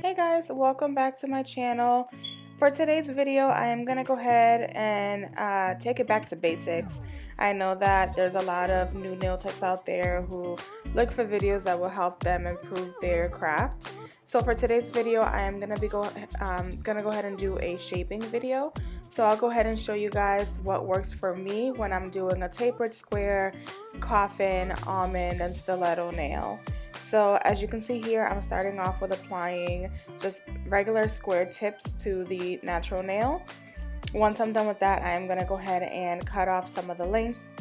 Hey guys, welcome back to my channel. For today's video, I am going to go ahead and take it back to basics. I know that there's a lot of new nail techs out there who look for videos that will help them improve their craft. So for today's video, I am going to go ahead and do a shaping video. So I'll go ahead and show you guys what works for me when I'm doing a tapered square, coffin, almond, and stiletto nail. So as you can see here, I'm starting off with applying just regular square tips to the natural nail. Once I'm done with that, I am going to go ahead and cut off some of the length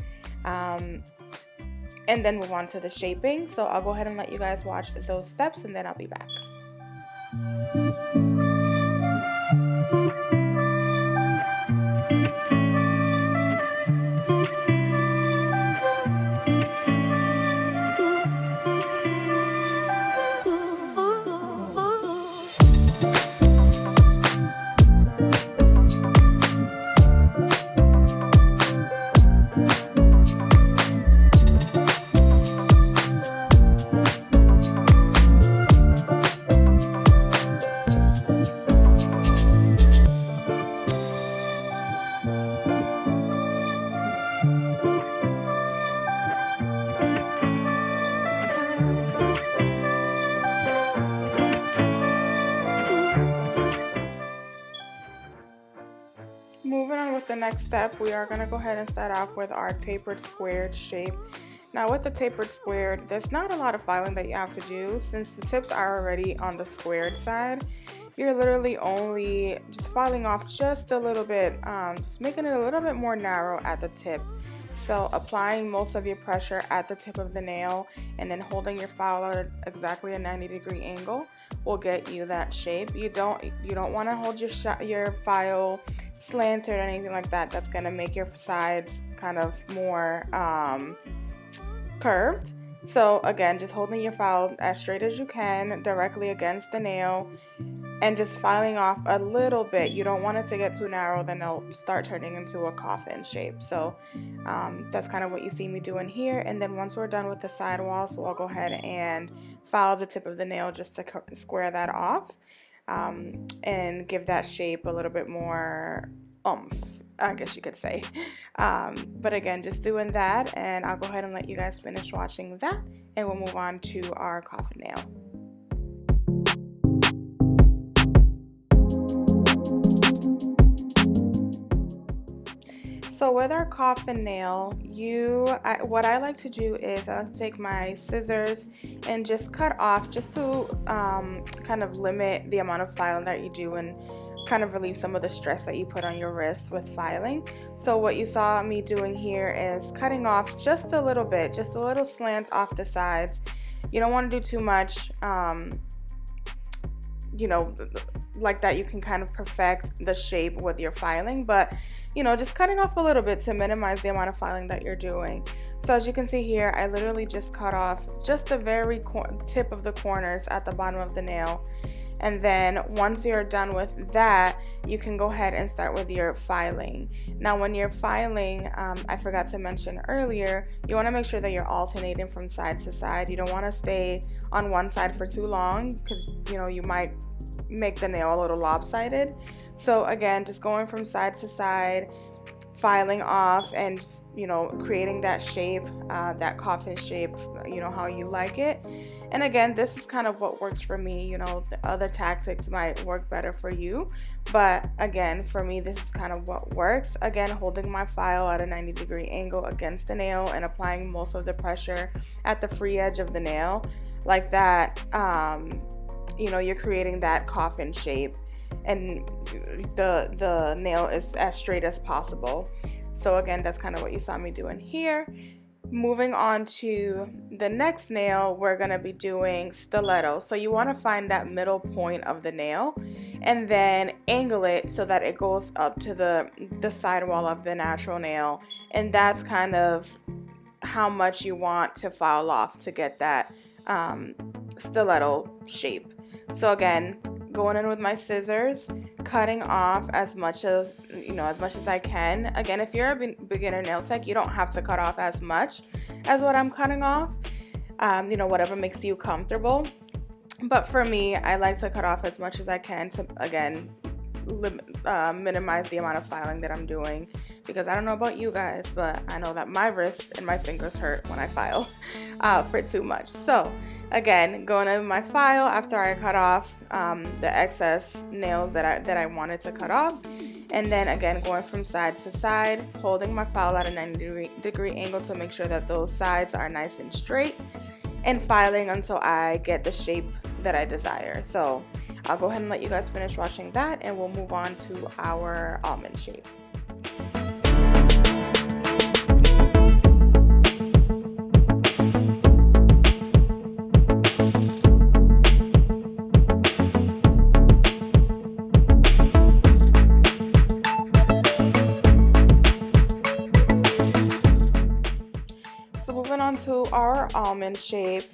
and then move on to the shaping. So I'll go ahead and let you guys watch those steps and then I'll be back. Moving on with the next step, we are going to go ahead and start off with our tapered squared shape. Now with the tapered squared, there's not a lot of filing that you have to do since the tips are already on the squared side. You're literally only just filing off just a little bit, just making it a little bit more narrow at the tip. So applying most of your pressure at the tip of the nail and then holding your file at exactly a 90-degree angle will get you that shape. You don't want to hold your file slanted or anything like that. That's going to make your sides kind of more curved. So again, just holding your file as straight as you can directly against the nail and just filing off a little bit. You don't want it to get too narrow, then it'll start turning into a coffin shape. So that's kind of what you see me doing here. And then once we're done with the sidewall, so I'll go ahead and file the tip of the nail just to square that off and give that shape a little bit more oomph, I guess you could say. But again, just doing that, and I'll go ahead and let you guys finish watching that, and we'll move on to our coffin nail. So with our coffin nail, what I like to do is I like to take my scissors and just cut off just to kind of limit the amount of filing that you do and kind of relieve some of the stress that you put on your wrist with filing. So what you saw me doing here is cutting off just a little bit, just a little slant off the sides. You don't want to do too much, you know, like that. You can kind of perfect the shape with your filing, but you know, just cutting off a little bit to minimize the amount of filing that you're doing. So as you can see here, I literally just cut off just the very tip of the corners at the bottom of the nail. And then once you're done with that, you can go ahead and start with your filing. Now when you're filing, I forgot to mention earlier, you want to make sure that you're alternating from side to side. You don't want to stay on one side for too long because, you know, you might make the nail a little lopsided. So again, just going from side to side, filing off and just, you know, creating that shape, that coffin shape, you know, how you like it. And again, this is kind of what works for me. You know, the other tactics might work better for you, but again, for me, this is kind of what works. Again, holding my file at a 90-degree angle against the nail and applying most of the pressure at the free edge of the nail like that. You know, you're creating that coffin shape and the nail is as straight as possible. So again, that's kind of what you saw me doing here. Moving on to the next nail, we're going to be doing stiletto. So you want to find that middle point of the nail and then angle it so that it goes up to the sidewall of the natural nail. And that's kind of how much you want to file off to get that stiletto shape. So again, going in with my scissors, cutting off as much as I can. Again, if you're a beginner nail tech, you don't have to cut off as much as what I'm cutting off. Whatever makes you comfortable. But for me, I like to cut off as much as I can to, again, minimize the amount of filing that I'm doing, because I don't know about you guys, but I know that my wrists and my fingers hurt when I file for too much. So again, going over my file after I cut off the excess nails that I wanted to cut off, and then again going from side to side, holding my file at a 90-degree angle to make sure that those sides are nice and straight, and filing until I get the shape that I desire. So I'll go ahead and let you guys finish watching that, and we'll move on to our almond shape. So moving on to our almond shape.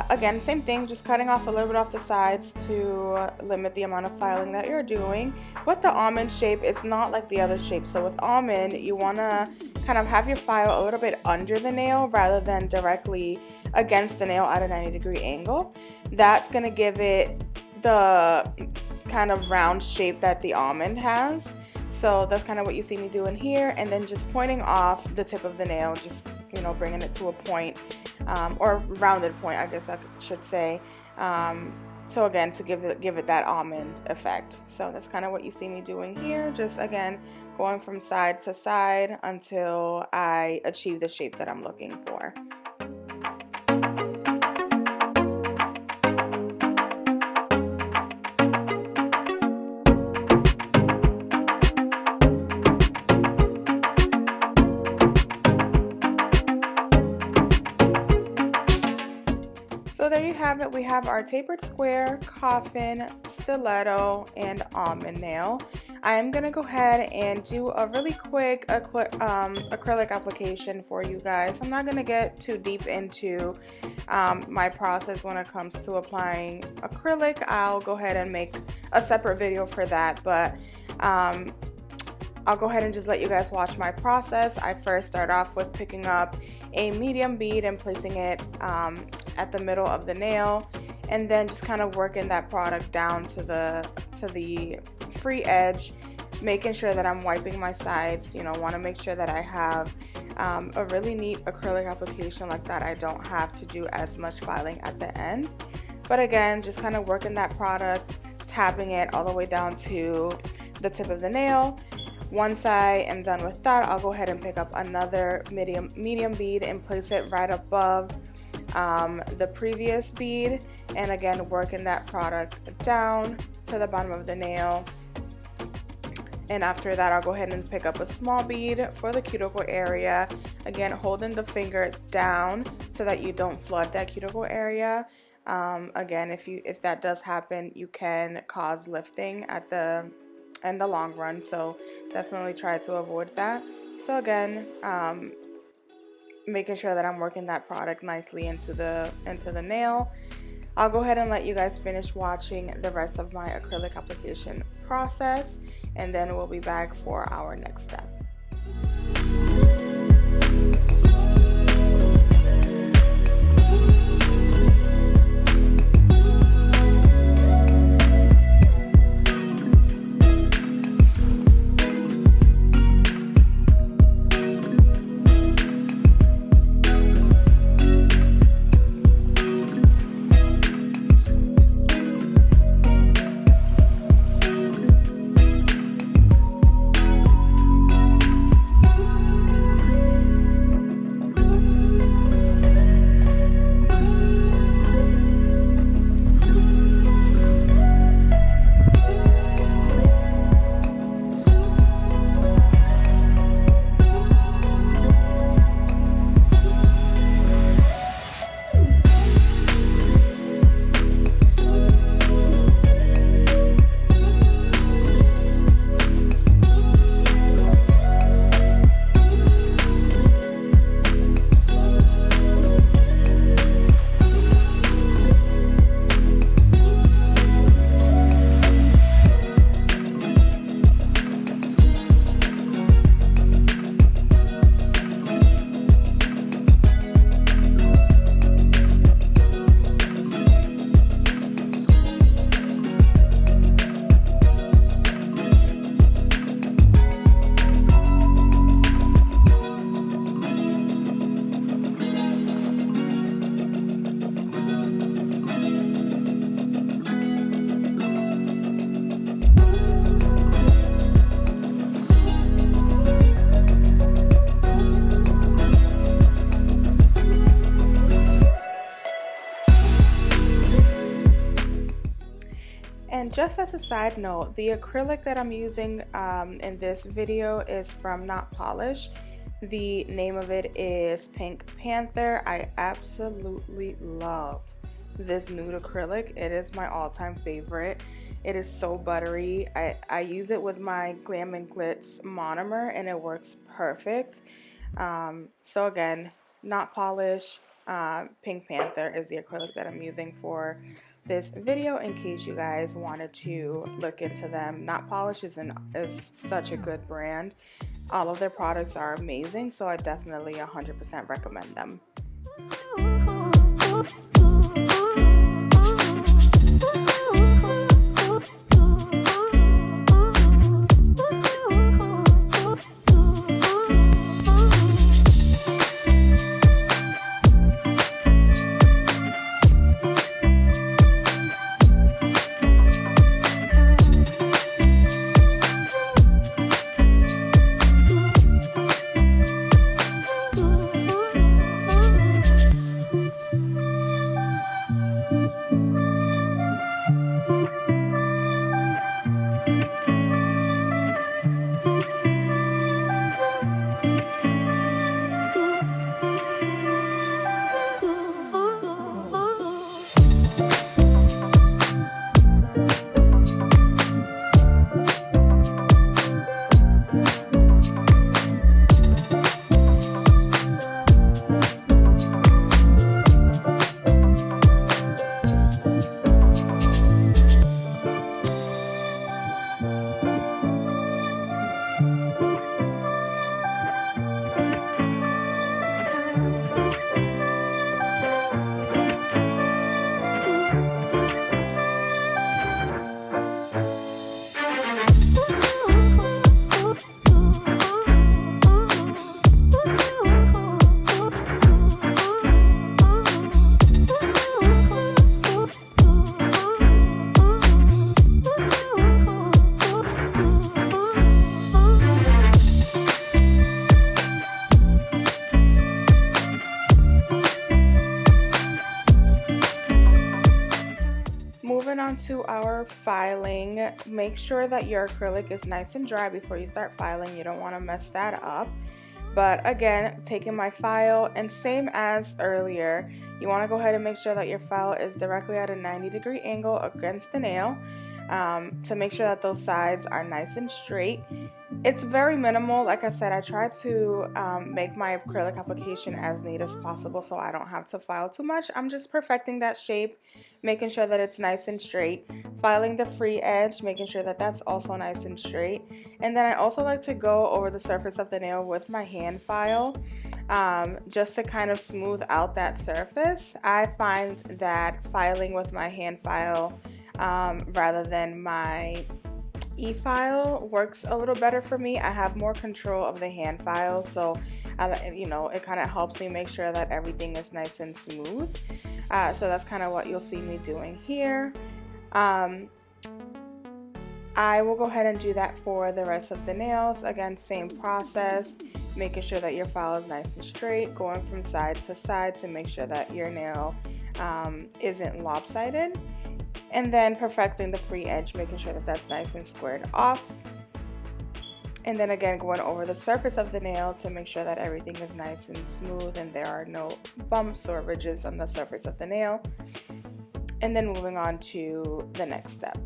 Again, same thing, just cutting off a little bit off the sides to limit the amount of filing that you're doing. With the almond shape, it's not like the other shape. So with almond, you want to kind of have your file a little bit under the nail rather than directly against the nail at a 90-degree angle. That's going to give it the kind of round shape that the almond has. So that's kind of what you see me doing here, and then just pointing off the tip of the nail, just, you know, bringing it to a point, or rounded point, I guess I should say. So again, to give it that almond effect. So that's kind of what you see me doing here, just again going from side to side until I achieve the shape that I'm looking for. So there you have it. We have our tapered square, coffin, stiletto, and almond nail. I am going to go ahead and do a really quick acrylic application for you guys. I'm not going to get too deep into my process when it comes to applying acrylic. I'll go ahead and make a separate video for that, but I'll go ahead and just let you guys watch my process. I first start off with picking up a medium bead and placing it at the middle of the nail, and then just kind of working that product down to the free edge, making sure that I'm wiping my sides. You know, want to make sure that I have a really neat acrylic application like that. I don't have to do as much filing at the end, but again, just kind of working that product, tapping it all the way down to the tip of the nail. Once I am done with that, I'll go ahead and pick up another medium bead and place it right above the previous bead, and again working that product down to the bottom of the nail. And after that, I'll go ahead and pick up a small bead for the cuticle area, again holding the finger down so that you don't flood that cuticle area. Again, if that does happen, you can cause lifting in the long run, so definitely try to avoid that. So again, making sure that I'm working that product nicely into the nail. I'll go ahead and let you guys finish watching the rest of my acrylic application process, and then we'll be back for our next step. just as a side note, the acrylic that I'm using in this video is from Not Polish. The name of it is Pink Panther. I absolutely love this nude acrylic. It is my all-time favorite. It is so buttery. I use it with my Glam and Glitz monomer and it works perfect. So again, Not Polish, Pink Panther is the acrylic that I'm using for this video in case you guys wanted to look into them. Not Polish is such a good brand. All of their products are amazing, so I definitely 100% recommend them. Moving on to our filing, make sure that your acrylic is nice and dry before you start filing. You don't want to mess that up. But again, taking my file, and same as earlier, you want to go ahead and make sure that your file is directly at a 90-degree angle against the nail to make sure that those sides are nice and straight. It's very minimal. Like I said, I try to make my acrylic application as neat as possible so I don't have to file too much. I'm just perfecting that shape, making sure that it's nice and straight, filing the free edge, making sure that that's also nice and straight. And then I also like to go over the surface of the nail with my hand file just to kind of smooth out that surface. I find that filing with my hand file rather than my e-file works a little better for me. I have more control of the hand file, so it kind of helps me make sure that everything is nice and smooth. So that's kind of what you'll see me doing here. I will go ahead and do that for the rest of the nails. Again, same process, making sure that your file is nice and straight, going from side to side to make sure that your nail isn't lopsided. And then perfecting the free edge, making sure that that's nice and squared off. And then again, going over the surface of the nail to make sure that everything is nice and smooth and there are no bumps or ridges on the surface of the nail. And then moving on to the next step.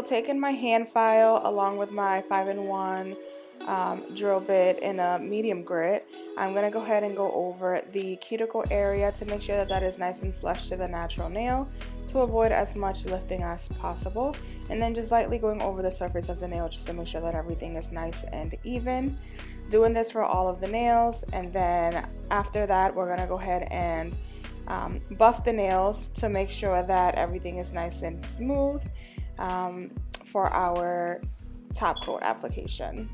taking my hand file along with my 5-in-1 drill bit in a medium grit, I'm going to go ahead and go over the cuticle area to make sure that that is nice and flush to the natural nail to avoid as much lifting as possible, and then just lightly going over the surface of the nail just to make sure that everything is nice and even. Doing this for all of the nails, and then after that we're going to go ahead and buff the nails to make sure that everything is nice and smooth for our top coat application.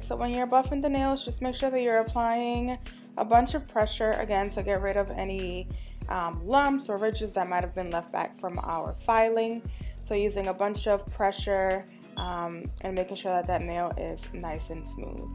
So when you're buffing the nails, just make sure that you're applying a bunch of pressure, again, to get rid of any lumps or ridges that might have been left back from our filing. So using a bunch of pressure and making sure that that nail is nice and smooth.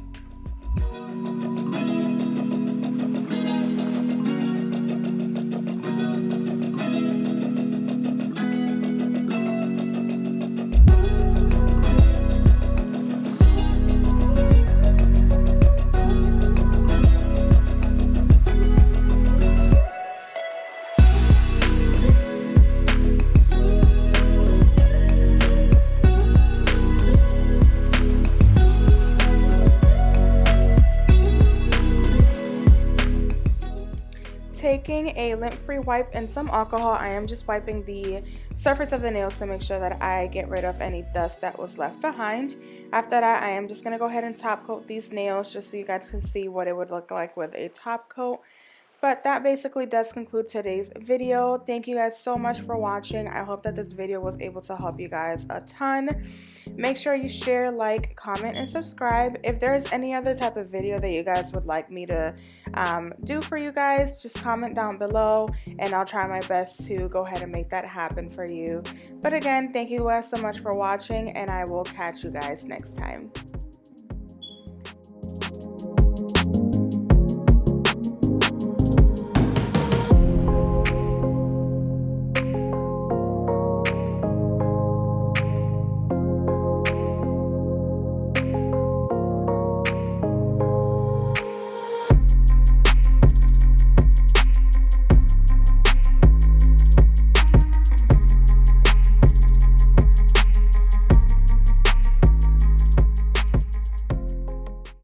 Taking a lint-free wipe and some alcohol, I am just wiping the surface of the nails to make sure that I get rid of any dust that was left behind. After that, I am just going to go ahead and top coat these nails just so you guys can see what it would look like with a top coat. But that basically does conclude today's video. Thank you guys so much for watching. I hope that this video was able to help you guys a ton. Make sure you share, like, comment, and subscribe. If there's any other type of video that you guys would like me to do for you guys, just comment down below and I'll try my best to go ahead and make that happen for you. But again, thank you guys so much for watching, and I will catch you guys next time.